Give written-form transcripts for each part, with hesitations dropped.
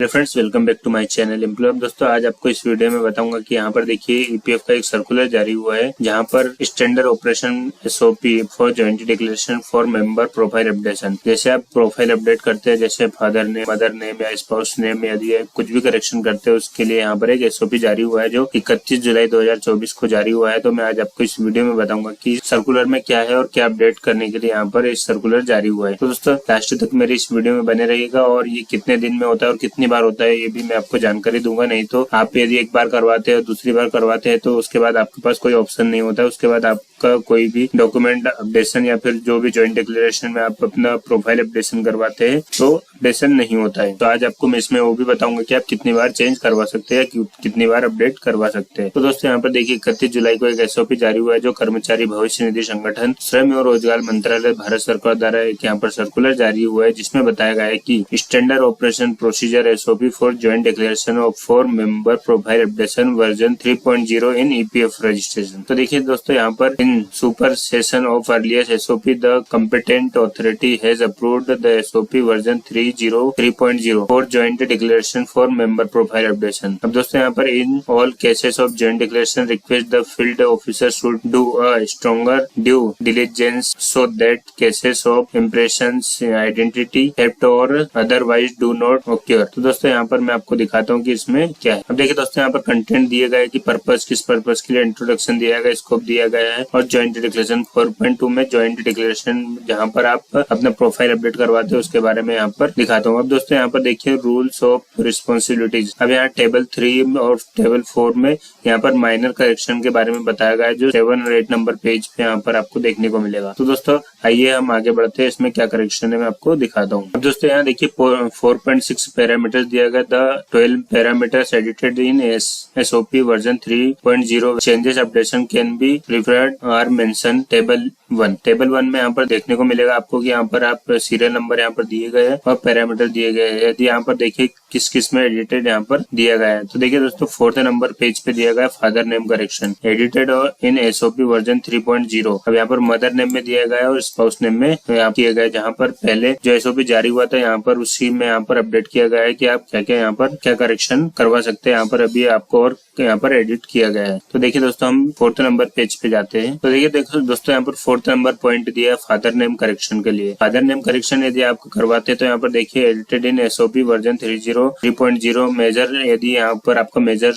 Friends, welcome back to my channel employ. दोस्तों, आज आपको इस वीडियो में बताऊंगा कि यहाँ पर देखिए ईपीएफ का एक सर्कुलर जारी हुआ है, जहाँ पर standard operation SOP for joint declaration for member profile updation. जैसे आप प्रोफाइल अपडेट करते हैं, जैसे फादर नेम, मदर नेम या स्पाउस नेम, यदि कुछ भी करेक्शन करते हैं उसके लिए यहाँ पर एक एसओपी जारी हुआ है, जो 31 जुलाई 2024 को जारी हुआ है। तो मैं आज आपको इस वीडियो में बताऊंगा कि सर्कुलर में क्या है और क्या अपडेट करने के लिए यहाँ पर इस सर्कुलर जारी हुआ है। तो दोस्तों, लास्ट तक मेरे इस वीडियो में बने रहिएगा और ये कितने दिन में होता है और कितनी बार होता है ये भी मैं आपको जानकारी दूंगा। नहीं तो आप यदि एक बार करवाते हैं, दूसरी बार करवाते हैं, तो उसके बाद आपके पास कोई ऑप्शन नहीं होता है। उसके बाद आपका कोई भी डॉक्यूमेंट अपडेशन या फिर जो भी ज्वाइंट डिक्लेरेशन में आप अपना प्रोफाइल अपडेशन करवाते हैं तो अपडेशन नहीं होता है। तो आज आपको मैं इसमें वो भी बताऊंगा कि आप कितनी बार चेंज करवा सकते हैं, कितनी बार अपडेट करवा सकते हैं। तो दोस्तों, यहाँ पर देखिए 31 जुलाई को एक एसओपी जारी हुआ है, जो कर्मचारी भविष्य निधि संगठन, श्रम एवं रोजगार मंत्रालय, भारत सरकार द्वारा एक यहाँ पर सर्कुलर जारी हुआ है, जिसमें बताया गया है कि standard operation procedure SOP for joint declaration of for member profile updation version 3.0 in EPF registration. तो देखिए दोस्तों, यहाँ पर in supersession of earliest SOP the competent authority has approved the SOP version 3.0 for joint declaration for member profile updation. अब दोस्तों, यहाँ पर in all cases of joint declaration request the field officer should do a stronger due diligence so that cases of impressions, identity theft और otherwise do not occur. तो दोस्तों, यहाँ पर मैं आपको दिखाता हूँ कि इसमें क्या है। अब देखिए दोस्तों, यहाँ पर कंटेंट दिए गए कि पर्पस, किस पर्पस के लिए इंट्रोडक्शन दिया गया, स्कोप दिया गया है, और ज्वाइंट डिक्लेरेशन 4.2 में ज्वाइंट डिक्लेरेशन जहाँ पर आप अपना प्रोफाइल अपडेट करवाते हैं उसके बारे में यहाँ पर दिखाता हूँ। अब दोस्तों, यहाँ पर देखिए रूल्स ऑफ रिस्पॉन्सिबिलिटीज। अब यहाँ टेबल 3 और टेबल 4 में यहाँ पर माइनर करेक्शन के बारे में बताया गया है, जो 7 और 8 नंबर पेज पे यहाँ पर आपको देखने को मिलेगा। तो दोस्तों, आइए हम आगे बढ़ते हैं, इसमें क्या करेक्शन है मैं आपको दिखाता हूँ। अब दोस्तों, यहाँ देखिए 4.6 पैरामीटर्स दिया गया था। 12 parameters edited in SOP version 3.0 changes updation can be referred are mention table 1। Table 1 में यहाँ पर देखने को मिलेगा आपको कि यहाँ पर आप सीरियल नंबर यहाँ पर दिए गए हैं और पैरामीटर दिए गए हैं। यदि यहाँ पर देखिए किस किस में एडिटेड यहाँ पर दिया गया है, तो देखिए दोस्तों 4th नंबर पेज पे दिया गया है फादर नेम करेक्शन एडिटेड और इन एसओपी वर्जन 3.0। अब यहाँ पर मदर नेम में दिया गया है और स्पाउस नेम में यहाँ किया गया है, जहाँ पर पहले जो एसओपी जारी हुआ था यहाँ पर उसी में यहाँ पर अपडेट किया गया है कि आप क्या क्या यहाँ पर क्या करेक्शन करवा सकते हैं। यहाँ पर अभी आपको और यहाँ पर एडिट किया गया है। तो देखिए दोस्तों, हम 4th नंबर पेज पे जाते हैं। तो देखिए दोस्तों, यहाँ पर 4th नंबर पॉइंट दिया है फादर नेम करेक्शन के लिए। फादर नेम करेक्शन यदि आप करवाते हैं तो यहाँ पर देखिए edited in SOP version 3.0 major. यदि यहाँ पर आपका मेजर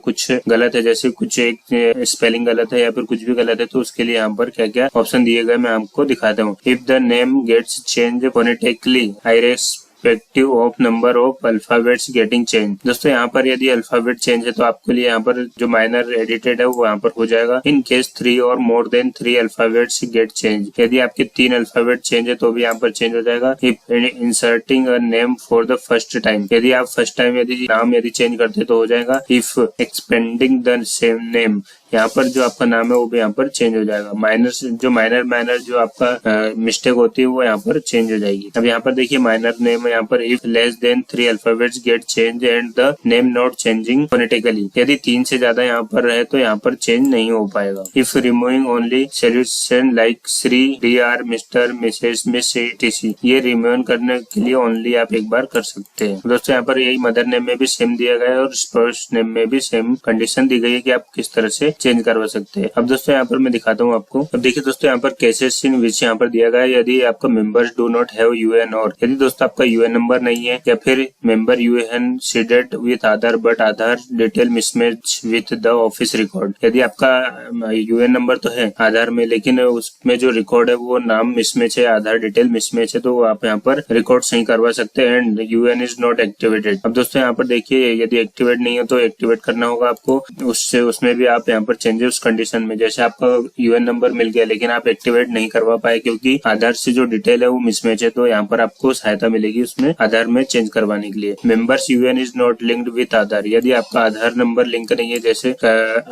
कुछ गलत है, जैसे कुछ एक स्पेलिंग गलत है या फिर कुछ भी गलत है, तो उसके लिए यहाँ पर क्या क्या ऑप्शन दिए गए मैं आपको दिखाता हूँ। If the name gets change phonetically irrespective of number of alphabets getting change. दोस्तों, यहाँ पर यदि अल्फाबेट चेंज है तो आपके लिए यहाँ पर जो माइनर एडिटेड है वो यहाँ पर हो जाएगा। इन केस 3 और more than 3 alphabets get change. यदि आपके 3 अल्फाबेट चेंज है तो भी यहाँ पर चेंज हो जाएगा। If inserting a name for the first time, यदि आप फर्स्ट टाइम यदि नाम यदि चेंज करते तो हो जाएगा। If expanding the same name, यहाँ पर जो आपका नाम है वो भी यहाँ पर चेंज हो जाएगा। माइनर जो आपका मिस्टेक होती है वो यहाँ पर चेंज हो जाएगी। अब यहाँ पर देखिए माइनर नेम यहाँ पर if less than 3 alphabets get change and the name not changing phonetically, यदि 3 से ज्यादा यहाँ पर है तो यहाँ पर चेंज नहीं हो पाएगा। If removing only solution like Shri, DR, mister, missus, miss, etc, ये रिमूव करने के लिए ओनली आप एक बार कर सकते हैं। दोस्तों, यहाँ पर यही मदर नेम में भी सेम दिया गया है और स्पाउस नेम में भी सेम कंडीशन दी गई है कि आप किस तरह से चेंज करवा सकते हैं। अब दोस्तों, यहाँ पर मैं दिखाता हूँ आपको। अब देखिए दोस्तों, यहाँ पर केसेस इन विच यहाँ पर दिया गया है, यदि आपका members do not have UN, और यदि दोस्तों आपका यूएन नंबर नहीं है या फिर member UN seeded with Aadhaar but Aadhaar detail mismatch with the office record. यदि आपका यूएन नंबर तो है आधार में, लेकिन उसमें जो रिकॉर्ड है वो नाम मिसमैच है, आधार डिटेल मिसमैच है, तो आप यहाँ पर रिकॉर्ड सही करवा सकते हैं। And UN is not activated. अब दोस्तों, यहाँ पर देखिए यदि एक्टिवेट नहीं है तो एक्टिवेट करना होगा आपको। उसमें भी आप यहाँ पर चेंजेस कंडीशन में, जैसे आपका यूएन नंबर मिल गया लेकिन आप एक्टिवेट नहीं करवा पाए क्योंकि आधार से जो डिटेल है वो मिसमैच है, तो यहाँ पर आपको सहायता मिलेगी उसमें आधार में चेंज करवाने के लिए। Members UAN is not linked with Aadhaar, यदि आपका आधार नंबर लिंक नहीं है, जैसे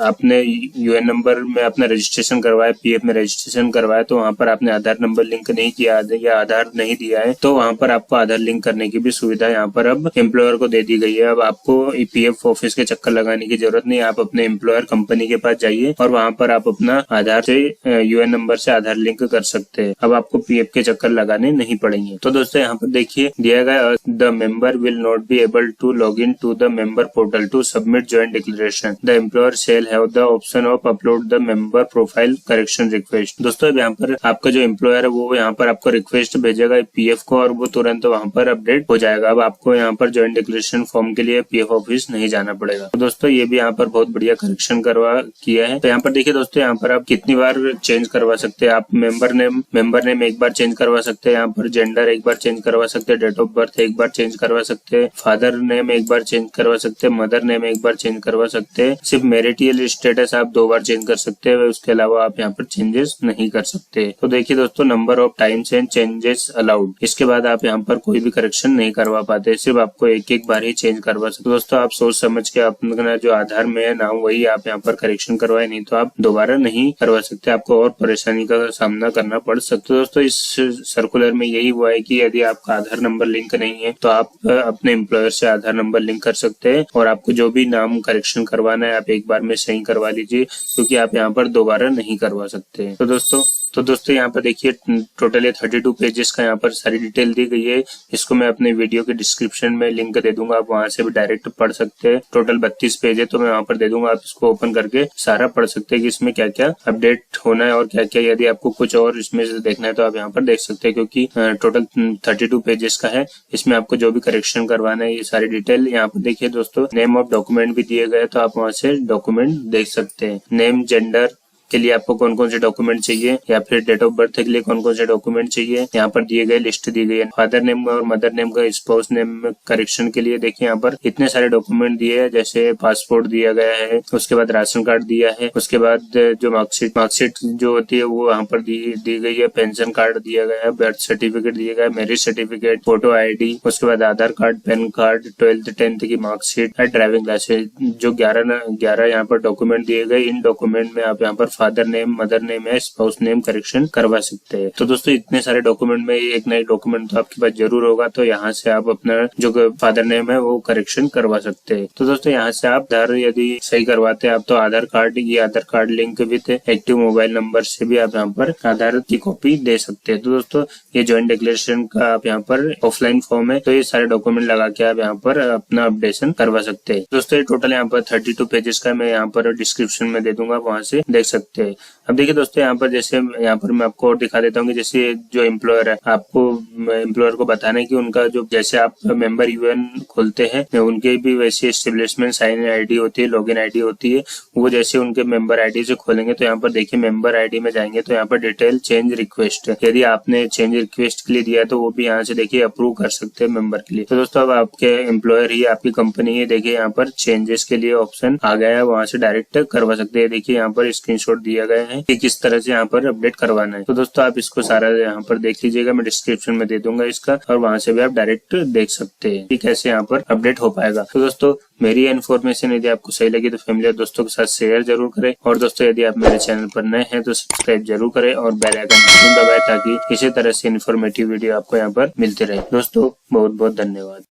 आपने यूएन नंबर में अपना रजिस्ट्रेशन करवाया, पीएफ में रजिस्ट्रेशन करवाया, तो वहाँ पर आपने आधार नंबर लिंक नहीं किया या आधार नहीं दिया है, तो वहाँ पर आपको आधार लिंक करने की भी सुविधा यहाँ पर अब एम्प्लॉयर को दे दी गई है। अब आपको ईपीएफ ऑफिस के चक्कर लगाने की जरूरत नहीं, आप अपने एम्प्लॉयर कंपनी के पास जाइए और वहाँ पर आप अपना आधार से यूएन नंबर से आधार लिंक कर सकते हैं। अब आपको पीएफ के चक्कर लगाने नहीं पड़ेंगे। तो दोस्तों यहाँ पर देखिए दिया गया the member will not be able to log in to the member portal to submit joint declaration. The employer shall have the option of upload the member profile correction request. दोस्तों अब यहाँ पर आपका जो एम्प्लॉयर है वो यहाँ पर आपको रिक्वेस्ट भेजेगा पीएफ को और वो तुरंत वहाँ पर अपडेट हो जाएगा। अब आपको यहाँ पर जॉइंट डिक्लेरेशन फॉर्म के लिए पीएफ ऑफिस नहीं जाना पड़ेगा। तो दोस्तों ये भी यहाँ पर बहुत बढ़िया करेक्शन किया है। तो यहाँ पर देखिए दोस्तों यहाँ पर आप कितनी बार चेंज करवा सकते हैं। आप मेंबर नेम एक बार चेंज करवा सकते हैं, यहाँ पर जेंडर एक बार चेंज करवा सकते हैं, डेट ऑफ बर्थ एक बार चेंज करवा सकते हैं, फादर नेम एक बार चेंज करवा सकते हैं, मदर नेम एक बार चेंज करवा सकते हैं। सिर्फ मैरिटल स्टेटस आप 2 बार चेंज कर सकते हैं, उसके अलावा आप यहाँ पर चेंजेस नहीं कर सकते। तो देखिए दोस्तों number of times and changes allowed, इसके बाद आप यहाँ पर कोई भी करेक्शन नहीं करवा पाते, सिर्फ आपको एक बार ही चेंज करवा सकते। दोस्तों आप सोच समझ के अपना जो आधार में है नाम वही आप यहाँ पर करेक्शन करवाए, नहीं तो आप दोबारा नहीं करवा सकते, आपको और परेशानी का सामना करना पड़ सकता है। दोस्तों इस सर्कुलर में यही हुआ है कि यदि आपका आधार नंबर लिंक नहीं है तो आप अपने एम्प्लॉयर से आधार नंबर लिंक कर सकते हैं और आपको जो भी नाम करेक्शन करवाना है आप एक बार में सही करवा लीजिए, क्योंकि आप यहाँ पर दोबारा नहीं करवा सकते। तो दोस्तों यहाँ पर देखिए टोटल 32 पेजेस का यहाँ पर सारी डिटेल दी गई है। इसको मैं अपने वीडियो के डिस्क्रिप्शन में लिंक दे दूंगा, आप वहां से भी डायरेक्ट पढ़ सकते हैं। टोटल 32 पेज है तो मैं वहां पर दे दूंगा, आप इसको ओपन करके सारा पढ़ सकते हैं कि इसमें क्या क्या अपडेट होना है और क्या क्या, यदि आपको कुछ और इसमें से देखना है तो आप यहाँ पर देख सकते हैं, क्योंकि टोटल 32 पेजेस का है। इसमें आपको जो भी करेक्शन करवाना है ये सारी डिटेल यहाँ पर देखिए। दोस्तों नेम ऑफ डॉक्यूमेंट भी दिए गए तो आप वहां से डॉक्यूमेंट देख सकते हैं। नेम जेंडर के लिए आपको कौन कौन से डॉक्यूमेंट चाहिए या फिर डेट ऑफ बर्थ के लिए कौन कौन से डॉक्यूमेंट चाहिए, यहाँ पर दिए गए लिस्ट दी गई है। फादर नेम और मदर नेम का स्पाउस नेम करेक्शन के लिए देखिए यहाँ पर इतने सारे डॉक्यूमेंट दिए हैं, जैसे पासपोर्ट दिया गया है, उसके बाद राशन कार्ड दिया है, उसके बाद जो मार्कशीट जो होती है वो यहाँ पर दी गई है, पेंशन कार्ड दिया गया है, बर्थ सर्टिफिकेट दिया गया है, मैरिज सर्टिफिकेट, फोटो ID, उसके बाद आधार card, pan card, 12th 10th की मार्कशीट, ड्राइविंग लाइसेंस, जो 11 यहाँ पर डॉक्यूमेंट दिए गए। इन डॉक्यूमेंट में आप यहाँ पर फादर नेम, मदर नेम है, स्पाउस नेम करेक्शन करवा सकते हैं। तो दोस्तों इतने सारे डॉक्यूमेंट में एक नई डॉक्यूमेंट तो आपके पास जरूर होगा, तो यहाँ से आप अपना जो फादर नेम है वो करेक्शन करवा सकते हैं। तो दोस्तों यहाँ से आप आधार यदि सही करवाते हैं आप तो Aadhaar card link with active mobile number से भी आप यहाँ पर आधार की कॉपी दे सकते हैं। तो दोस्तों ये ज्वाइंट डिक्लेरेशन का आप यहाँ पर ऑफलाइन फॉर्म है, तो ये सारे डॉक्यूमेंट लगा के आप यहाँ पर अपना अपडेशन करवा सकते हैं। दोस्तों ये टोटल यहाँ पर 32 पेजेस का मैं यहाँ पर डिस्क्रिप्शन में दे दूंगा, वहां से देख सकते हैं। अब देखिए दोस्तों यहाँ पर जैसे यहाँ पर मैं आपको और दिखा देता हूँ कि जैसे जो एम्प्लॉयर है, आपको एम्प्लॉयर को बताना है कि उनका जो जैसे आप मेंबर यूएन खोलते हैं उनके भी वैसे एस्टेब्लिशमेंट साइन ID होती है, लॉगिन ID होती है, वो जैसे उनके मेंबर ID से खोलेंगे तो यहाँ पर देखिए मेंबर ID में जाएंगे तो यहाँ पर डिटेल चेंज रिक्वेस्ट, यदि आपने चेंज रिक्वेस्ट के लिए दिया है तो वो भी यहाँ से देखिए अप्रूव कर सकते हैं मेंबर के लिए। तो दोस्तों अब आपके एम्प्लॉयर ही आपकी कंपनी है, देखिए यहाँ पर चेंजेस के लिए ऑप्शन आ गया है, वहां से डायरेक्ट करवा सकते हैं। देखिए यहाँ पर स्क्रीनशॉट दिया गया है कि किस तरह से यहाँ पर अपडेट करवाना है। तो दोस्तों आप इसको सारा यहाँ पर देख लीजिएगा, मैं डिस्क्रिप्शन में दे दूंगा इसका, और वहां से भी आप डायरेक्ट देख सकते हैं कि कैसे यहाँ पर अपडेट हो पाएगा। तो दोस्तों मेरी इन्फॉर्मेशन यदि आपको सही लगी तो फैमिली और दोस्तों के साथ शेयर जरूर करें, और दोस्तों यदि आप मेरे चैनल पर नए हैं तो सब्सक्राइब जरूर करें और बेल आइकन जरूर दबाएं ताकि इसी तरह से इन्फॉर्मेटिव वीडियो आपको यहाँ पर मिलते रहे। दोस्तों बहुत बहुत धन्यवाद।